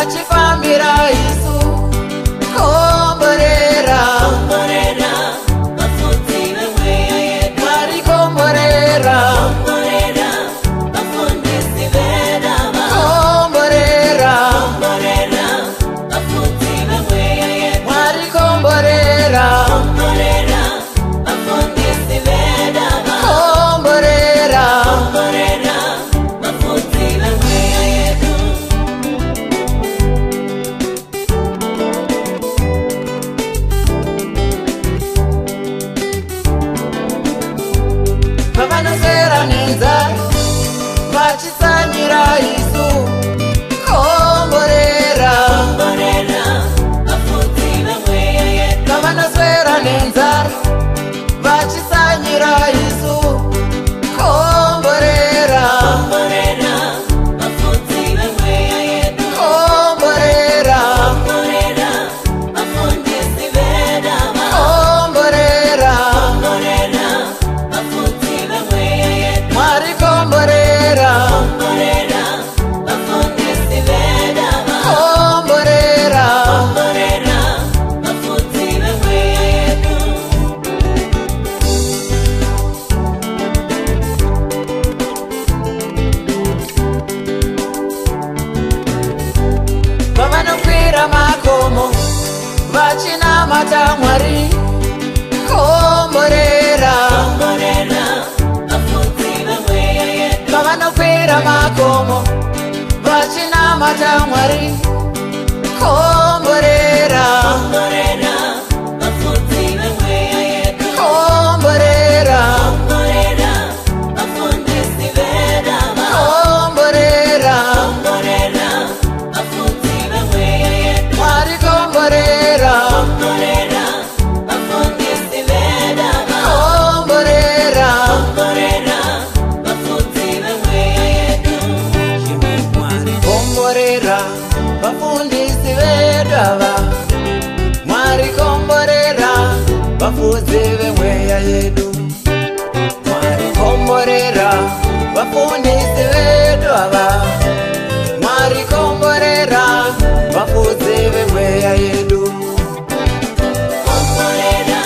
vachifambira isu komborera vafudzi vemweya yedu. Mwari komborera Vafundisi vedava. komborera Vafudzi vemweya yedu. Mwari komborera Vafundisi vedava. komborera Vafudzi vemweya yedu. pavanoswera nenzara vachisanyira isu komborera Vafudzi vemweya yedu. pavanoswera nenzara vachisanyira isu komborera Vafudzi vemweya yedu. komborera Vafundisi vedava. komborera Vafudzi vemweya yedu. Mwari komborera Vafundisi vedava. komborera Vafudzi vemweya yedu. pavanokwira makomo vachinamata Mwari komborera Vafudzi vemweya yedu. pavanokwira makomo vachinamata Mwari komborera Vafudzi vemweya yedu. komborera Vafundisi vedava. komborera Vafudzi vemweya yedu. Mwari komborera Vafundisi vedava. komborera Vafudzi vemweya yedu. komborera vafundisi vedava Mwari komborera vafudzi vemweya yedu Mwari komborera vafundisi vedava Mwari komborera vafudzi vemweya yedu Komborera,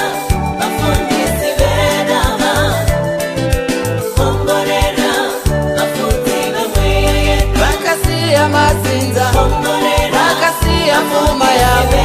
vafundisi vedava. Komborera, vafudzi vemweya yedu. vakasiya mazinza Komborera, vakasiya pfuma yavo